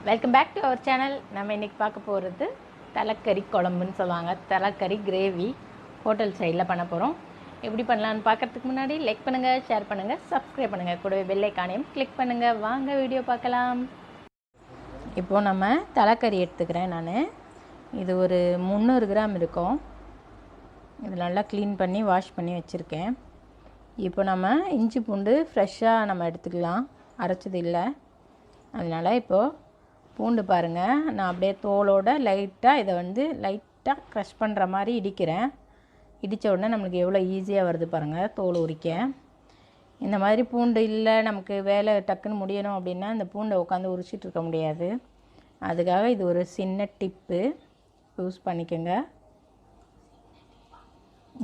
Welcome back to our channel. நம்ம இன்றைக்கி பார்க்க போகிறது தலைக்கறி குழம்புன்னு சொல்லுவாங்க. தலைக்கறி கிரேவி ஹோட்டல் சைடில் பண்ண போகிறோம். எப்படி பண்ணலான்னு பார்க்குறதுக்கு முன்னாடி லைக் பண்ணுங்கள், ஷேர் பண்ணுங்கள், சப்ஸ்கிரைப் பண்ணுங்கள், கூடவே பெல் ஐகானையும் கிளிக் பண்ணுங்கள். வாங்க வீடியோ பார்க்கலாம். இப்போது நம்ம தலைக்கறி எடுத்துக்கிறேன். நான் இது ஒரு 300 கிராம் இருக்கும். இது நல்லா க்ளீன் பண்ணி வாஷ் பண்ணி வச்சுருக்கேன். இப்போ நம்ம இஞ்சி பூண்டு ஃப்ரெஷ்ஷாக நம்ம எடுத்துக்கலாம், அரைச்சது இல்லை. அதனால் இப்போது பூண்டு பாருங்கள், நான் அப்படியே தோலோடு லைட்டாக இதை லைட்டாக க்ரஷ் பண்ணுற மாதிரி இடிக்கிறேன். இடித்த உடனே நம்மளுக்கு எவ்வளோ ஈஸியாக வருது பாருங்கள் தோல் உரிக்க. இந்த மாதிரி பூண்டு இல்லை, நமக்கு வேலை டக்குன்னு முடியணும் அப்படின்னா இந்த பூண்டை உட்காந்து உரிச்சிட்டு இருக்க முடியாது. அதுக்காக இது ஒரு சின்ன டிப்பு யூஸ் பண்ணிக்கோங்க.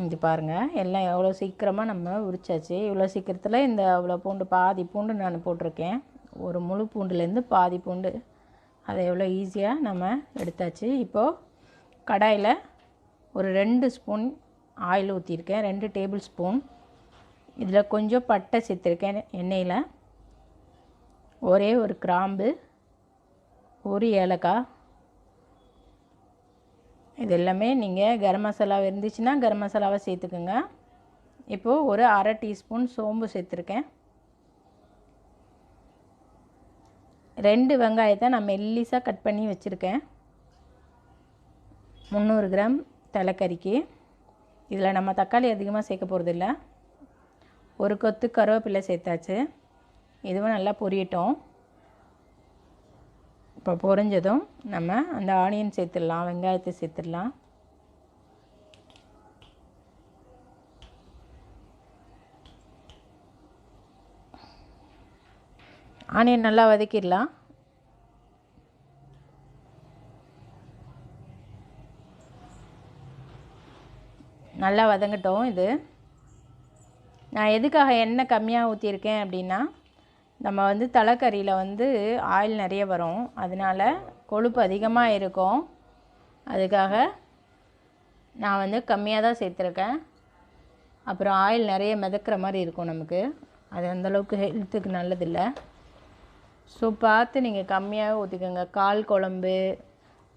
இது பாருங்கள், எல்லாம் எவ்வளோ சீக்கிரமாக நம்ம உரிச்சாச்சு. இவ்வளோ சீக்கிரத்தில் இந்த அவ்வளோ பூண்டு, பாதி பூண்டு நான் போட்டிருக்கேன். ஒரு முழு பூண்டுலேருந்து பாதி பூண்டு, அதை எவ்வளோ ஈஸியாக நம்ம எடுத்தாச்சு. இப்போது கடாயில் ஒரு 2 ஸ்பூன் ஆயில் ஊற்றிருக்கேன், 2 டேபிள் ஸ்பூன். இதில் கொஞ்சம் பட்டை சேர்த்துருக்கேன் எண்ணெயில், ஒரே ஒரு கிராம்பு, ஒரு ஏலக்காய். இது எல்லாமே நீங்கள் கரம் மசாலா இருந்துச்சுன்னா கரம் மசாலாவை சேர்த்துக்குங்க. இப்போது ஒரு அரை டீஸ்பூன் சோம்பு சேர்த்துருக்கேன். 2 வெங்காயத்தை நான் மெல்லிசாக கட் பண்ணி வச்சுருக்கேன். 300 கிராம் தலைக்கறிக்கு. இதில் நம்ம தக்காளி அதிகமாக சேர்க்க போகிறதில்ல. ஒரு கொத்து கருவேப்பிலை சேர்த்தாச்சு. இதுவும் நல்லா பொரியட்டும். இப்போ பொரிஞ்சதும் நம்ம அந்த ஆனியன் சேர்த்துடலாம், வெங்காயத்தை சேர்த்துடலாம். ஆனியன் நல்லா வதக்கிடலாம். நல்லா வதங்கட்டும். இது நான் எதுக்காக எண்ணெய் கம்மியாக ஊற்றியிருக்கேன் அப்படின்னா, நம்ம தலைக்கறியில் ஆயில் நிறைய வரும், அதனால் கொழுப்பு அதிகமாக இருக்கும். அதுக்காக நான் கம்மியாக தான் சேர்த்துருக்கேன். அப்புறம் ஆயில் நிறைய மிதக்கிற மாதிரி இருக்கும் நமக்கு, அது அந்தளவுக்கு ஹெல்த்துக்கு நல்லதில்லை. ஸோ பார்த்து நீங்கள் கம்மியாக ஊற்றிக்கோங்க. கால் குழம்பு,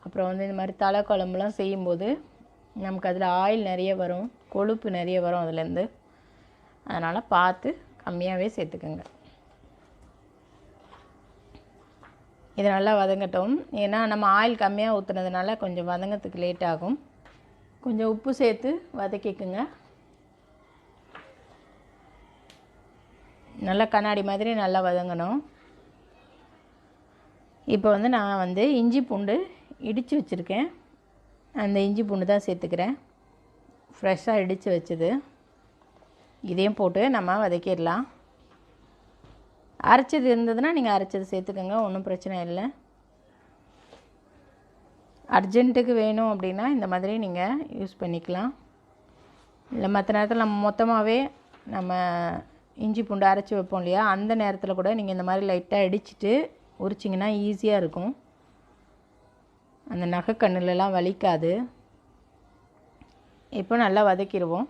அப்புறம் இந்த மாதிரி தலை குழம்புலாம் செய்யும்போது நமக்கு அதில் ஆயில் நிறைய வரும், கொழுப்பு நிறைய வரும் அதுலேருந்து. அதனால் பார்த்து கம்மியாகவே சேர்த்துக்கோங்க. இது நல்லா வதங்கட்டும். ஏன்னா நம்ம ஆயில் கம்மியாக ஊற்றுனதுனால கொஞ்சம் வதங்கிறதுக்கு லேட் ஆகும். கொஞ்சம் உப்பு சேர்த்து வதக்கிக்குங்க. நல்லா கண்ணாடி மாதிரி நல்லா வதங்கணும். இப்போ நான் இஞ்சி பூண்டு இடித்து வச்சுருக்கேன். அந்த இஞ்சி பூண்டு தான் சேர்த்துக்கிறேன், ஃப்ரெஷ்ஷாக இடித்து வச்சது. இதையும் போட்டு நம்ம வதக்கிடலாம். அரைச்சது இருந்ததுன்னா நீங்கள் அரைச்சது சேர்த்துக்கோங்க, ஒன்றும் பிரச்சனை இல்லை. அர்ஜென்ட்டுக்கு வேணும் அப்படின்னா இந்த மாதிரி நீங்கள் யூஸ் பண்ணிக்கலாம். இல்லை மற்ற நேரத்தில் நம்ம மொத்தமாகவே நம்ம இஞ்சி பூண்டு அரைச்சி வைப்போம் இல்லையா, அந்த நேரத்தில் கூட நீங்கள் இந்த மாதிரி லைட்டாக இடிச்சிட்டு உரிச்சிங்கன்னா ஈஸியாக இருக்கும். அந்த நகைக்கண்ணுலலாம் வலிக்காது. இப்போ நல்லா வதக்கிடுவோம்.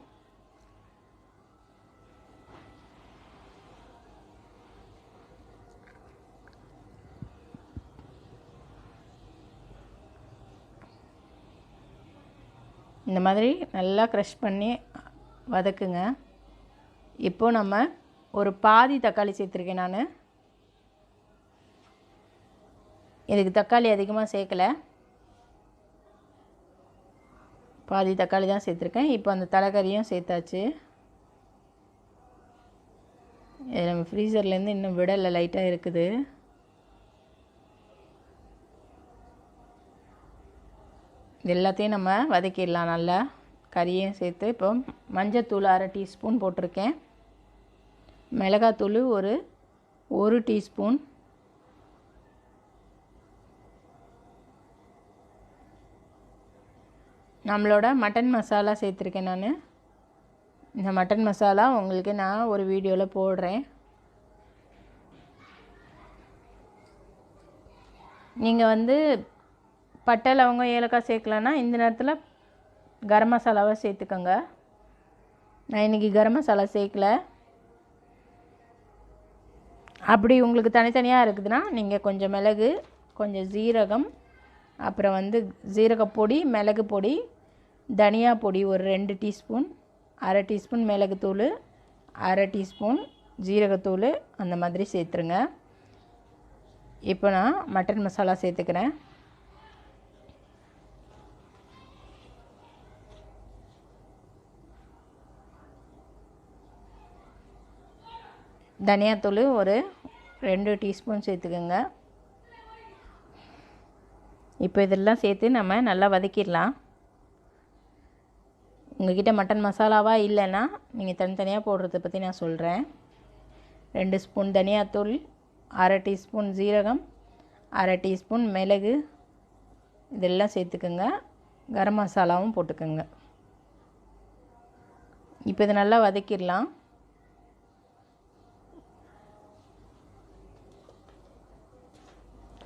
இந்த மாதிரி நல்லா க்ரஷ் பண்ணி வதக்குங்க. இப்போது நம்ம ஒரு பாதி தக்காளி சேர்த்துருக்கேன். நான் இதுக்கு தக்காளி அதிகமாக சேர்க்கலை, பாதி தக்காளி தான் சேர்த்துருக்கேன். இப்போ அந்த தலைக்கறியும் சேர்த்தாச்சு. இது நம்ம ஃப்ரீசர்லேருந்து இன்னும் விடலை, லைட்டாக இருக்குது. இது எல்லாத்தையும் நம்ம வதக்கிடலாம் நல்லா, கறியையும் சேர்த்து. இப்போ மஞ்சத்தூள் அரை டீஸ்பூன் போட்டிருக்கேன். மிளகாத்தூள் ஒரு டீஸ்பூன். நம்மளோட மட்டன் மசாலா சேர்த்துருக்கேன் நான். இந்த மட்டன் மசாலா உங்களுக்கு நான் ஒரு வீடியோவில் போடுறேன். நீங்கள் பட்டை லவங்கம் ஏலக்காய் சேர்க்கலன்னா இந்த நேரத்தில் கரம் மசாலாவை சேர்த்துக்கோங்க. நான் இன்றைக்கி கரம் மசாலா சேர்க்கல. அப்படி உங்களுக்கு தனித்தனியாக இருக்குதுன்னா நீங்கள் கொஞ்சம் மிளகு, கொஞ்சம் ஜீரகம், அப்புறம் வந்து ஜீரகப்பொடி, மிளகு பொடி, தனியா பொடி ஒரு 2 டீஸ்பூன், 1/2 டீஸ்பூன் மிளகுத்தூள், 1/2 டீஸ்பூன் ஜீரகத்தூள் அந்த மாதிரி சேர்த்துருங்க. இப்போ நான் மட்டன் மசாலா சேர்த்துக்கிறேன். தனியாத்தூள் ஒரு 2 டீஸ்பூன் சேர்த்துக்கோங்க. இப்போ இதெல்லாம் சேர்த்து நம்ம நல்லா வதக்கிடலாம். உங்கள்கிட்ட மட்டன் மசாலாவா இல்லைன்னா நீங்கள் தனித்தனியாக போடுறத பற்றி நான் சொல்கிறேன். 2 ஸ்பூன் தனியாத்தூள், 1/2 டீஸ்பூன் ஜீரகம், 1/2 டீஸ்பூன் மிளகு இதெல்லாம் சேர்த்துக்குங்க. கரம் மசாலாவும் போட்டுக்கோங்க. இப்போ இதை நல்லா வதக்கிடலாம்.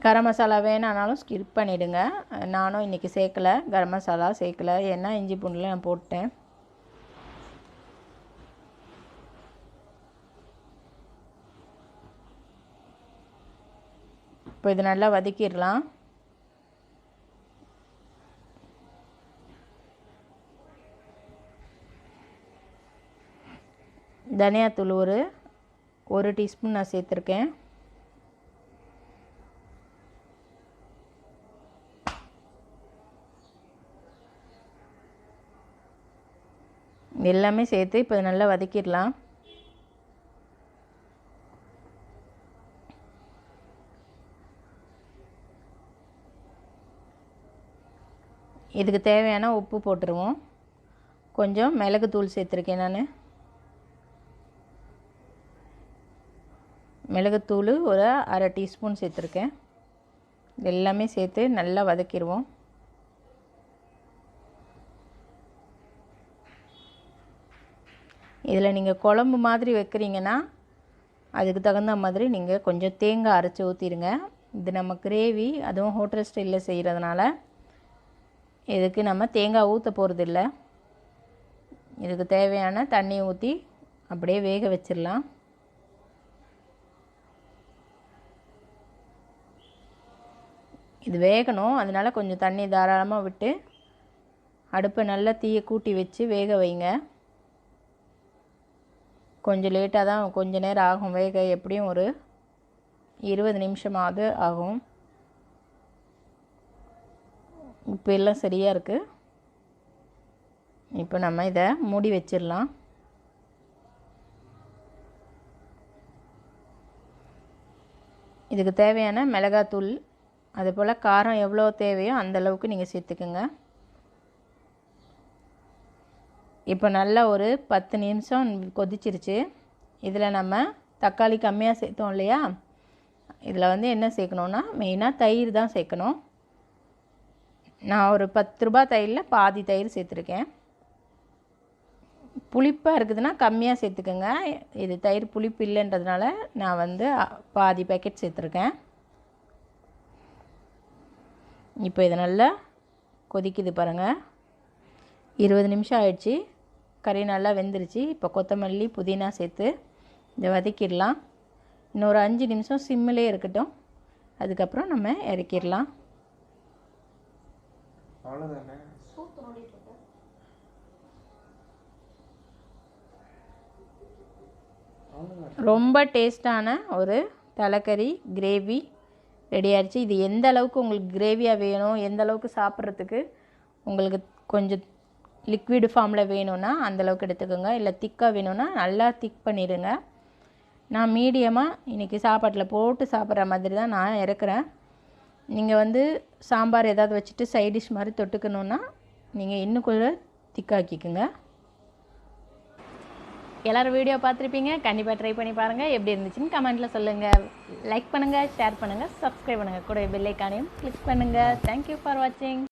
கரம் மசாலா வேணானாலும் ஸ்கிப் பண்ணிவிடுங்க. நானும் இன்றைக்கி சேர்க்கலை, கரம் மசாலா சேர்க்கலை, ஏன்னா இஞ்சி பூண்டில் நான் போட்டேன். இப்போ இது நல்லா வதக்கிடலாம். தனியாத்தூள் ஒரு டீஸ்பூன் நான் சேர்த்துருக்கேன். எல்லாமே சேர்த்து இப்போ நல்லா வதக்கிடலாம். இதுக்கு தேவையான உப்பு போட்டுருவோம். கொஞ்சம் மிளகுத்தூள் சேர்த்துருக்கேன் நான். மிளகுத்தூள் ஒரு 1/2 டீஸ்பூன் சேர்த்துருக்கேன். எல்லாமே சேர்த்து நல்லா வதக்கிடுவோம். இதில் நீங்கள் குழம்பு மாதிரி வைக்கிறீங்கன்னா அதுக்கு தகுந்த மாதிரி நீங்கள் கொஞ்சம் தேங்காய் அரைச்சி ஊற்றிடுங்க. இது நம்ம கிரேவி, அதுவும் ஹோட்டல் ஸ்டைலில் செய்கிறதுனால இதுக்கு நம்ம தேங்காய் ஊற்ற போகிறதில்ல. இதுக்கு தேவையான தண்ணி ஊற்றி அப்படியே வேக வச்சிடலாம். இது வேகணும், அதனால் கொஞ்சம் தண்ணி தாராளமாக விட்டு அடுப்பை நல்லா தீயை கூட்டி வச்சு வேக வைங்க. கொஞ்சம் லேட்டாக தான், கொஞ்சம் நேரம் ஆகும் வேக, எப்படியும் ஒரு 20 நிமிஷமாவது ஆகும். இப்போ எல்லாம் சரியாக இருக்குது. இப்போ நம்ம இதை மூடி வச்சிடலாம். இதுக்கு தேவையான மிளகாத்தூள், அதுபோல் காரம் எவ்வளோ தேவையோ அந்தளவுக்கு நீங்கள் சேர்த்துக்குங்க. இப்போ நல்லா ஒரு 10 நிமிஷம் கொதிச்சிருச்சு. இதில் நம்ம தக்காளி கம்மியாக சேர்த்தோம் இல்லையா, இதில் வந்து என்ன சேர்க்கணுன்னா மெயினாக தயிர் தான் சேர்க்கணும். நான் ஒரு 10 ரூபாய் தயிரில் பாதி தயிர் சேர்த்துருக்கேன். புளிப்பாக இருக்குதுன்னா கம்மியாக சேர்த்துக்கோங்க. இது தயிர் புளிப்பு இல்லைன்றதுனால நான் வந்து பாதி பேக்கெட் சேர்த்துருக்கேன். இப்போ இதை நல்லா கொதிக்குது பாருங்கள். 20 நிமிஷம் ஆயிடுச்சு. கறி நல்லா வெந்துருச்சு. இப்போ கொத்தமல்லி, புதினா சேர்த்து இதை வதக்கிடலாம். இன்னொரு 5 நிமிஷம் சிம்மிலே இருக்கட்டும். அதுக்கப்புறம் நம்ம இறக்கிடலாம். ரொம்ப டேஸ்டான ஒரு தலைக்கறி கிரேவி ரெடி ஆகிடுச்சு. இது எந்த அளவுக்கு உங்களுக்கு கிரேவியாக வேணும், எந்த அளவுக்கு சாப்பிட்றதுக்கு உங்களுக்கு கொஞ்சம் லிக்விட் ஃபார்மில் வேணும்னா அந்தளவுக்கு எடுத்துக்கோங்க. இல்லை திக்காக வேணும்னா நல்லா திக் பண்ணிடுங்க. நான் மீடியமாக இன்றைக்கி சாப்பாட்டில் போட்டு சாப்பிட்ற மாதிரி தான் நான் இறக்குறேன். நீங்கள் வந்து சாம்பார் ஏதாவது வச்சுட்டு சைட் டிஷ் மாதிரி தொட்டுக்கணுன்னா நீங்கள் இன்னும் கொஞ்சம் திக்காக்கிக்குங்க. எல்லோரும் வீடியோ பார்த்துருப்பீங்க, கண்டிப்பாக ட்ரை பண்ணி பாருங்கள். எப்படி இருந்துச்சுன்னு கமெண்ட்டில் சொல்லுங்கள். லைக் பண்ணுங்கள், ஷேர் பண்ணுங்கள், சப்ஸ்கிரைப் பண்ணுங்கள், கூட பெல் ஐக்கானையும் கிளிக் பண்ணுங்கள். தேங்க்யூ ஃபார் வாட்சிங்.